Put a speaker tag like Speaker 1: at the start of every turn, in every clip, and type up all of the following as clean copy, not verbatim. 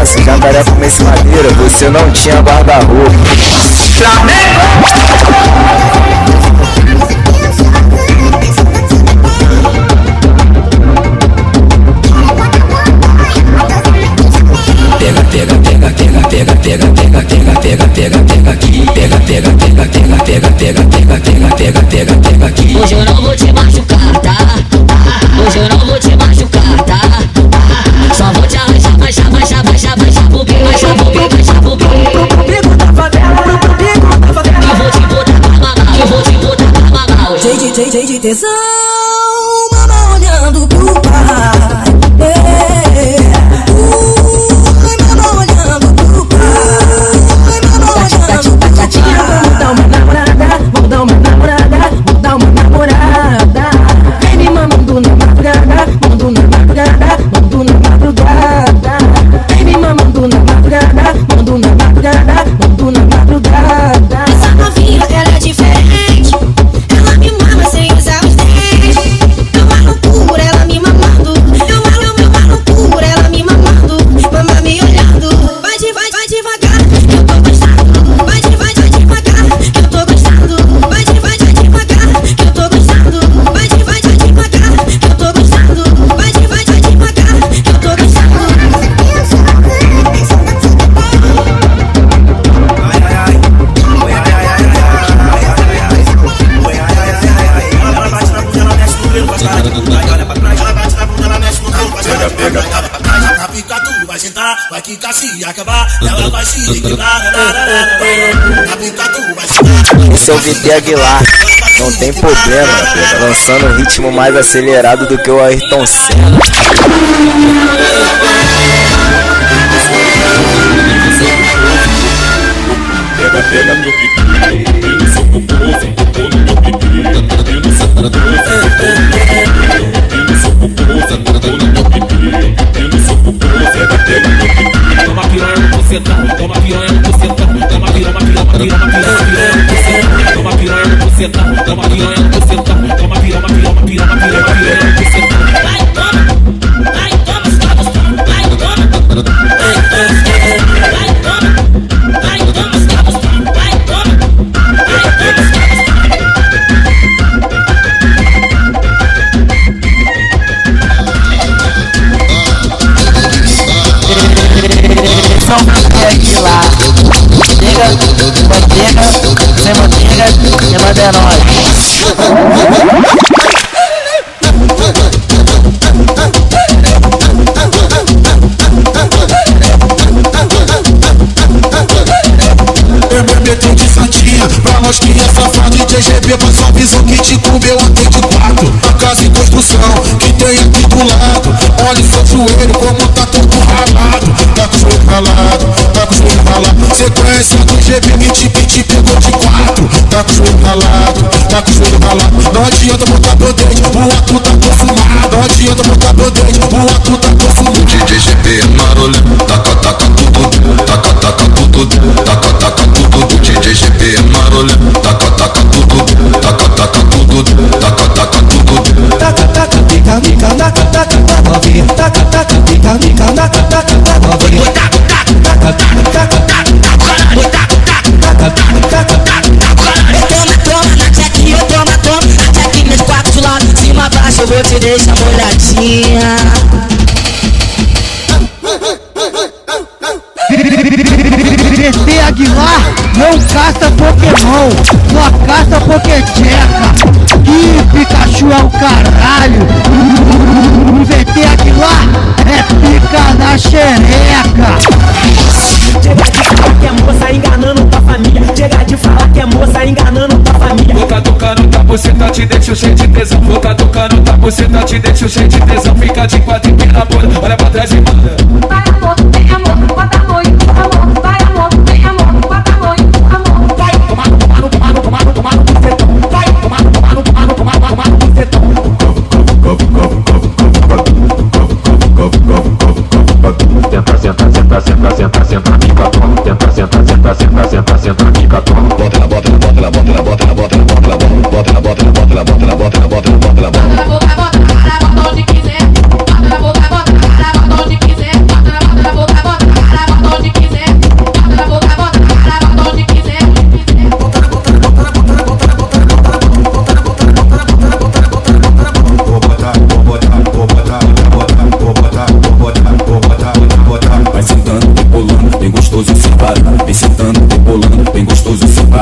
Speaker 1: Se jacaré comesse madeira, você não tinha guarda-roupa.
Speaker 2: Pega, pega, pega, pega, pega, pega, pega, pega, pega, pega, pega aqui. Pega, pega, pega, pega, pega, pega, pega, pega, pega, pega, pega aqui.
Speaker 3: Hoje eu não vou te machucar, tá? Hoje eu não vou te machucar, tá? Só vou te arranjar, baixar, baixar, baixar, baixar pro bico, baixar pro bico, baixar pro bico. Pro bico da favela, pro bico da favela. Que vou te botar pra mamar, que vou te botar pra mamar. Cheio de tesão, mama olhando pro pai. Mama olhando pro pai. Mama olhando pro pai. Vamos dar uma namorada, vamos dar uma namorada, vamos dar uma namorada. Vem me mamando na madrugada, mamando na madrugada, mamando na madrugada. Vem me mamando na madrugada, mamando na madrugada, mamando na madrugada. Essa novinha, ela é diferente. Ela me mama sem usar os dentes. Eu malo por ela me mamando. Eu malo por ela me mamando. Mama me olhando. Vai devagar, que eu tô gostando. Vai devagar, que eu tô gostando. Vai devagar, que eu tô gostando. Vai devagar, que eu tô gostando. Vai devagar, que eu tô gostando.
Speaker 4: Ela bate na bunda, ela mexe no pelo, vai parar de bunda. Olha pra trás, ela bate na bunda, ela mexe no pelo, vai parar de bunda. Olha pra trás, ela pica tudo, vai sentar, vai quicar se acabar. Ela vai se equilibrar, ela pica tudo, vai sentar.
Speaker 1: Esse é o VT Aguilar, não tem problema, pô, lançando um ritmo mais acelerado do que o Ayrton Senna.
Speaker 5: Pega, pega meu pipi, eu sou poposo, todo meu pipi. Eu sou poposo, eu sou poposo, todo meu pipi. Eu sou poposo, pega, pega meu pipi. Toma piranha no bucetão, toma piranha no bucetão, toma piranha, piranha no bucetão. Toma piranha no bucetão, toma piranha no bucetão, toma piranha no bucetão.
Speaker 3: Vai, toma, vai, toma, está gostando. Vai, toma, vai, toma, vai, toma, vai, toma, está gostando. Vai, toma, vai, toma, está gostando.
Speaker 6: São Aguilar. Manteiga, sem manteiga, sem manteiga é nóis.
Speaker 4: Meteu de santinha pra nós que é safado. E TGB passou aviso que te comeu até de 4. A casa em construção que tem aqui do lado. Olha o seu joelho como tá todo ralado. Tá com o joelho ralado, tá com o joelho ralado. Sequência do GB que te pegou de 4. Tá com o joelho ralado, tá com o joelho ralado. Não adianta botar pro dente, o ato tá consumado. Não adianta botar pro dente, o ato tá consumado.
Speaker 7: O DJ GB é marolho, taca, taca tudo, taca, taca tudo, taca, taca tudo. O DJ GB é marolho, taca, taca tudo, taca, taca tudo, taca, taca tudo.
Speaker 6: Taca, taca, pica, pica, taca, taca, taca, novinha. Taca, taca, pica, pica, taca, taca, taca, novinha. Taca, taca, taca, taca, taca, taca, taca.
Speaker 3: Toma, na tchequinha, toma, na tchequinha, meus quatro de lado, cima, baixo, eu vou te deixar molhadinha.
Speaker 6: VT Aguilar não caça Pokémon, só caça Pokécheca. Que Pikachu é o caralho. O VT Aguilar é pica na xereca.
Speaker 8: Chega de falar que é moça enganando tua família. Chega de falar que é moça enganando tua família.
Speaker 5: Vou tá tocando, tá buceta, te deixo cheio de tesão. Vou tá tocando, tá buceta, te deixo cheio de tesão. Fica de quatro e pina a bunda, olha pra trás e manda.
Speaker 9: Vai amor, vem amor, bota amor, amor. Vai amor, vem amor, bota amor, amor.
Speaker 8: Vai tomar no bucetão. Vai tomar no bucetão.
Speaker 7: Senta, senta, senta, senta, senta, senta, pica, toma. Senta, senta, senta, senta, senta, senta, pica, toma. Bota ela, bota ela, bota ela, bota ela, bota ela, bota ela, bota ela, bota ela, bota ela, bota ela, bota ela, bota ela, bota ela, bota ela, bota ela.
Speaker 9: Bota na boca, bota onde quiser. Bota na boca, bota onde quiser. Bota na boca, bota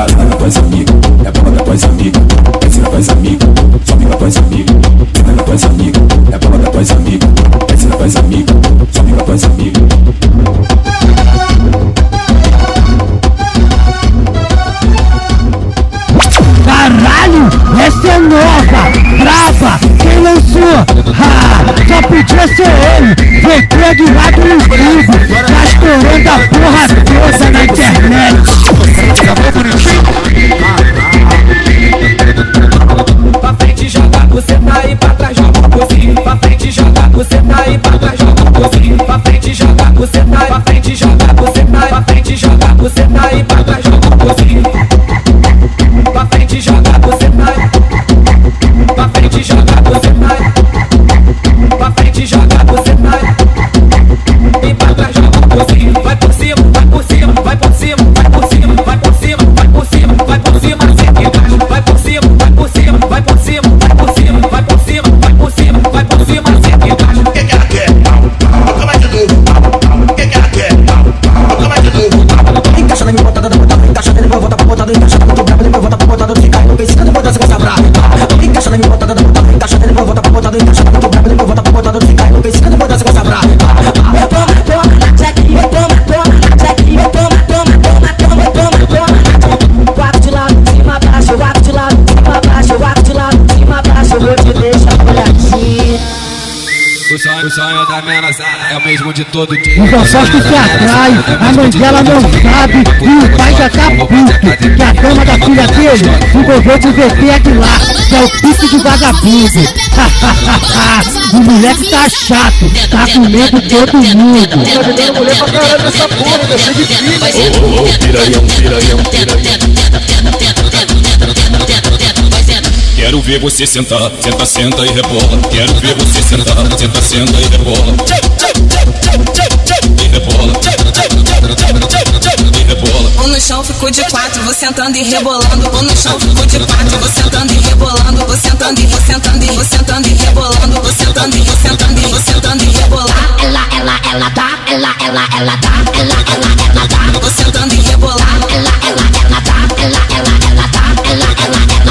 Speaker 2: Ensina com as amigas, é bola com as amigas. Ensina com as amigas, só fica com as amigas. Ensina com as amigas, é bola com as amigas. Ensina com as amigas, só fica com as amigas.
Speaker 6: Caralho, essa é nova, brava, quem lançou? Ha, só podia ser ele, veio de lá do YouTube, tá estourando a porra toda na internet.
Speaker 8: Pra frente joga, você tá aí pra trás, joga um pouquinho. Pra frente joga, você tá aí pra trás, joga um pouquinho. Pra frente joga, você tá aí pra frente joga, você tá aí pra frente joga, você tá aí pra trás, joga um pouquinho. Pra frente joga, você vai. Pra frente joga, você vai. Pra frente joga, você vai. E pra trás joga um pouquinho. Vai por cima, vai por cima, vai por cima, vai por cima, vai por cima, vai por cima, vai por cima, vai por cima, vai por cima, vai por cima, vai por cima, vai por cima, vai por cima, vai por cima, o que ela quer? Como é de novo? O que ela quer? Como é de novo? Encaixa na minha botada da botada, encaixa depois volta pra botada, encaixa muito bravo, depois volta pra botada, fica aí no pensando, depois dança com essa brava. Encaixa na minha botada da botada, encaixa depois volta pra botada, encaixa muito bravo, depois volta pra botada, fica aí no pensando, depois dança com essa brava. Quatro de lado, de cima abaixo, quatro de lado, de cima abaixo, quatro de lado, de cima abaixo, eu vou te deixar molhadinho.
Speaker 2: O sonho da menosada é o mesmo de todo dia.
Speaker 6: Os ancestros se atraem, a mãe dela não sabe e o pai já tá puto. Que a cama da filha dele envolveu de VT de lá, que é o pique de vagabundo. O moleque tá chato, tá comendo todo mundo. Tá ajudando mulher pra caralho nessa porra, tá cheio de filho.
Speaker 5: Piranhão, piranhão, piranhão. Quero ver você sentar, senta, senta e rebola. Quero ver você sentar, senta, senta e rebola. E rebola. E rebola.
Speaker 10: Ou no chão ficou de quatro, vou sentando e rebolando. Ou no chão ficou de quatro, vou sentando e rebolando. Vou sentando e vou sentando e vou sentando e rebolando. Vou sentando e vou sentando e vou sentando e rebolando. Ela dá, ela dá. Vou sentando e rebolando. Ela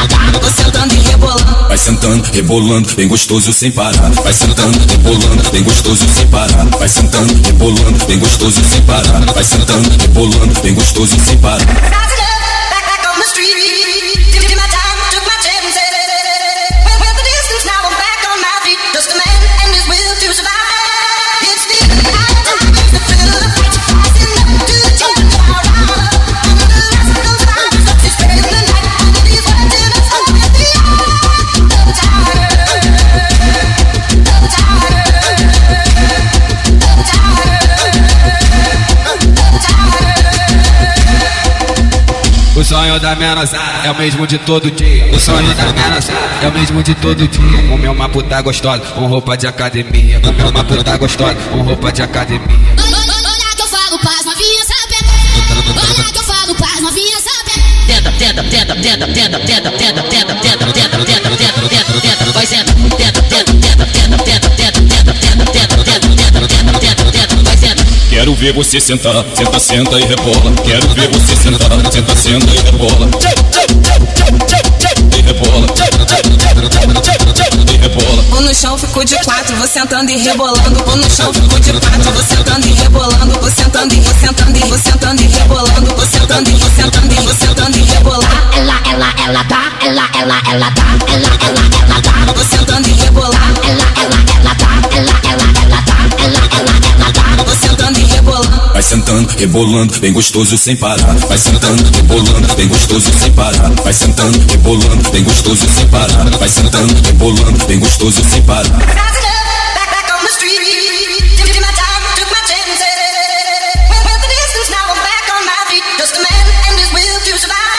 Speaker 10: dá, vou sentando e rebolando.
Speaker 2: Vai sentando, rebolando, bem gostoso sem parar. Vai sentando, rebolando, bem gostoso sem parar. Vai sentando, rebolando, bem gostoso sem parar. Vai sentando, rebolando, bem gostoso sem parar.
Speaker 10: Back on the street, did my time, took my chances. Went the distance, now I'm back on my feet. Just a man and his will to survive. It's the time to fill the fight, rising up to the children's power. Under the rest of those times, she's spending the night under these words in us. Under the eye of the tiger, of the tiger, of the tiger.
Speaker 2: O sonho da menosada é o mesmo de todo dia. O sonho da menosada é o mesmo de todo dia. Comer uma puta gostosa com roupa de academia. Comer uma puta gostosa com roupa de academia.
Speaker 11: Olha que eu falo pras novinhas, sabe? Olha que eu falo pras novinhas, sabe? Tenta, tenta, tenta, tenta, tenta, tenta, tenta, tenta, tenta, tenta, tenta, tenta, tenta, tenta, vai senta, tenta, tenta, tenta, tenta, tenta, tenta, tenta, tenta, tenta, tenta, tenta, tenta, vai senta.
Speaker 5: Quero ver você sentar, senta, senta e rebola. Quero ver você sentar, senta, senta e rebola. E rebola. E rebola.
Speaker 10: Ou no chão ficou de quatro, vou sentando e rebolando. Ou no chão ficou de quatro, vou sentando e rebolando. Vou sentando e vou sentando e vou sentando e rebolando. Vou sentando e vou sentando e vou sentando e rebolando. Ela dá, ela dá. Vou sentando e rebolando. Ela dá, vou sentando e rebolando.
Speaker 2: Vai sentando, rebolando, bem gostoso sem parar. Vai sentando, rebolando, bem gostoso sem parar. Vai sentando, rebolando, bem gostoso sem parar. Vai sentando, rebolando, bem gostoso sem parar.
Speaker 10: Back on the street, did my time, took my chances. Went the distance, now I'm back on my feet. Just a man and his will to survive.